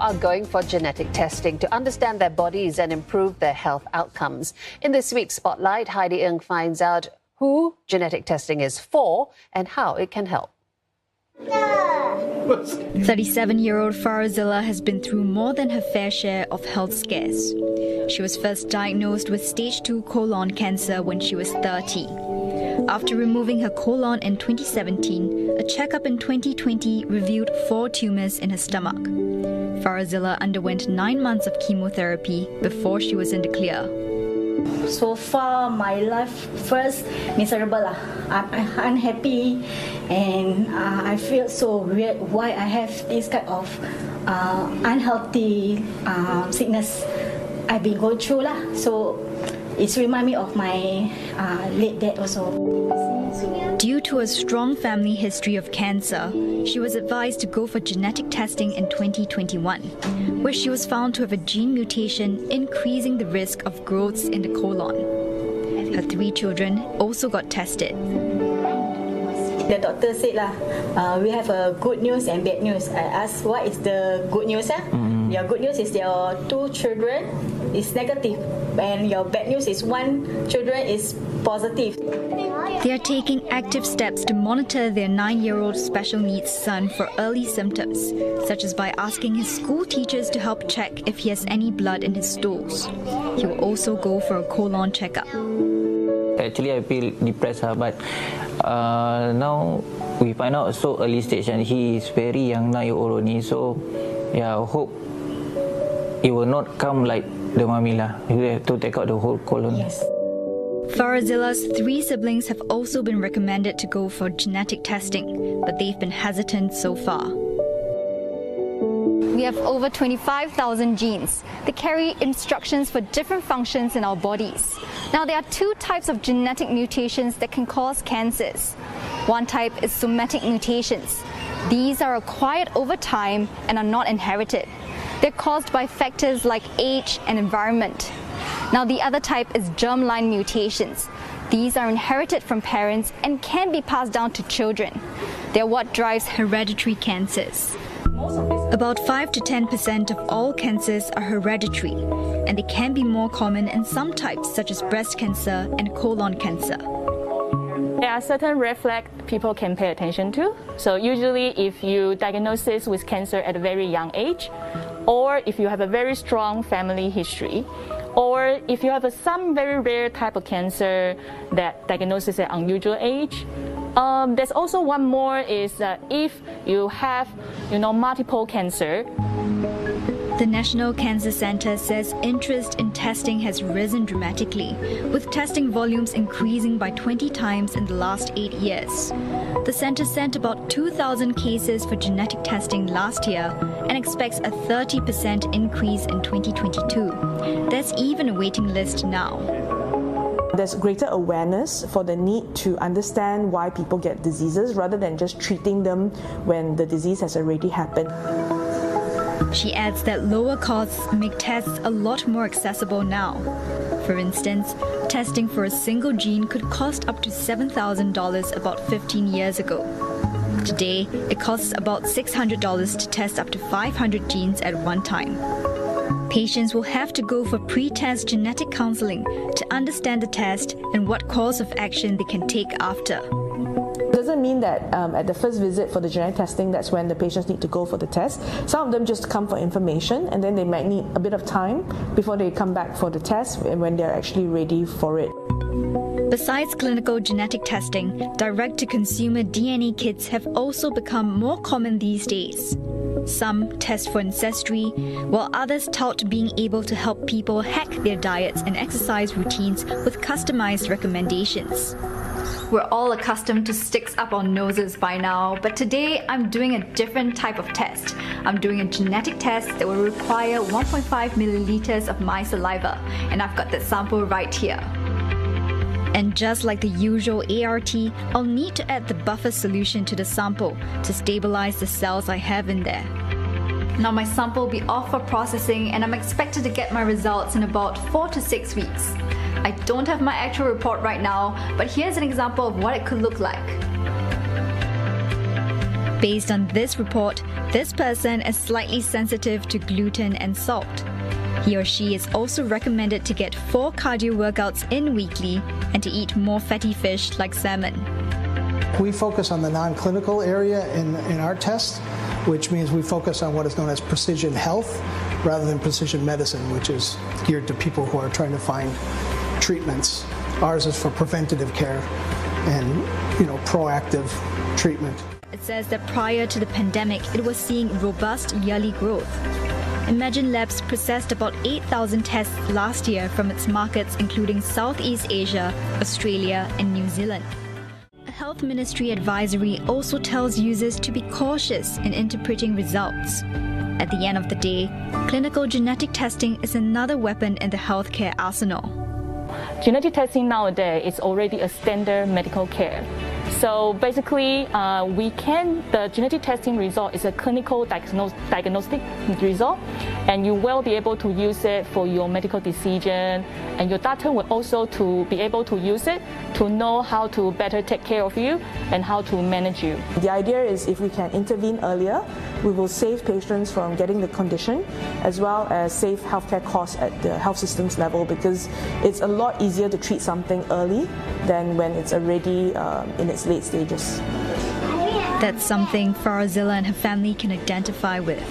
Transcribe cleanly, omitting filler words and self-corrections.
are going for genetic testing to understand their bodies and improve their health outcomes. In this week's Spotlight, Heidi Ng finds out who genetic testing is for and how it can help. 37-year-old Farazilla has been through more than her fair share of health scares. She was first diagnosed with stage 2 colon cancer when she was 30. After removing her colon in 2017, a checkup in 2020 revealed 4 tumours in her stomach. Farazilla underwent 9 months of chemotherapy before she was in the clear. So far, my life first miserable. I'm unhappy, and I feel so weird why I have this kind of unhealthy sickness I've been going through. So it's remind me of my late dad also. Due to a strong family history of cancer, she was advised to go for genetic testing in 2021, where she was found to have a gene mutation increasing the risk of growths in the colon. Her 3 children also got tested. The doctor said, we have a good news and bad news. I asked, what is the good news? Your good news is your 2 children is negative, and your bad news is 1 children is positive. They are taking active steps to monitor their 9-year-old special needs son for early symptoms, such as by asking his school teachers to help check if he has any blood in his stools. He will also go for a colon checkup. Actually, I feel depressed, but now we find out so early stage, and he is very young, 9-year-old only. So, yeah, I hope it will not come like the mamila. You have to take out the whole colon. Yes. Farazilla's 3 siblings have also been recommended to go for genetic testing, but they've been hesitant so far. We have over 25,000 genes. They carry instructions for different functions in our bodies. Now, there are 2 types of genetic mutations that can cause cancers. One type is somatic mutations. These are acquired over time and are not inherited. They're caused by factors like age and environment. Now, the other type is germline mutations. These are inherited from parents and can be passed down to children. They're what drives hereditary cancers. About 5 to 10% of all cancers are hereditary, and they can be more common in some types such as breast cancer and colon cancer. There are certain red flags people can pay attention to. So usually if you diagnose this with cancer at a very young age, or if you have a very strong family history, or if you have some very rare type of cancer that diagnoses at unusual age. There's also one more is if you have, multiple cancer. The National Cancer Centre says interest in testing has risen dramatically, with testing volumes increasing by 20 times in the last 8 years. The centre sent about 2,000 cases for genetic testing last year and expects a 30% increase in 2022. There's even a waiting list now. There's greater awareness for the need to understand why people get diseases rather than just treating them when the disease has already happened. She adds that lower costs make tests a lot more accessible now. For instance, testing for a single gene could cost up to $7,000 about 15 years ago. Today, it costs about $600 to test up to 500 genes at one time. Patients will have to go for pre-test genetic counseling to understand the test and what course of action they can take after. It doesn't mean that at the first visit for the genetic testing, that's when the patients need to go for the test. Some of them just come for information, and then they might need a bit of time before they come back for the test when they're actually ready for it. Besides clinical genetic testing, direct-to-consumer DNA kits have also become more common these days. Some test for ancestry, while others tout being able to help people hack their diets and exercise routines with customized recommendations. We're all accustomed to sticks up our noses by now, but today I'm doing a different type of test. I'm doing a genetic test that will require 1.5 milliliters of my saliva, and I've got that sample right here. And just like the usual ART, I'll need to add the buffer solution to the sample to stabilize the cells I have in there. Now my sample will be off for processing, and I'm expected to get my results in about 4 to 6 weeks. I don't have my actual report right now, but here's an example of what it could look like. Based on this report, This person is slightly sensitive to gluten and salt. He or she is also recommended to get 4 cardio workouts in weekly and to eat more fatty fish like salmon. We focus on the non-clinical area in our test, which means we focus on what is known as precision health rather than precision medicine, which is geared to people who are trying to find treatments. Ours is for preventative care and, proactive treatment. It says that prior to the pandemic, it was seeing robust yearly growth. Imagine Labs processed about 8,000 tests last year from its markets including Southeast Asia, Australia and New Zealand. A health ministry advisory also tells users to be cautious in interpreting results. At the end of the day, clinical genetic testing is another weapon in the healthcare arsenal. Genetic testing nowadays is already a standard medical care. So basically, the genetic testing result is a clinical diagnostic result, and you will be able to use it for your medical decision, and your doctor will also to be able to use it to know how to better take care of you and how to manage you. The idea is if we can intervene earlier, we will save patients from getting the condition as well as save healthcare costs at the health systems level, because it's a lot easier to treat something early than when it's already in its late stages. That's something Farazilla and her family can identify with.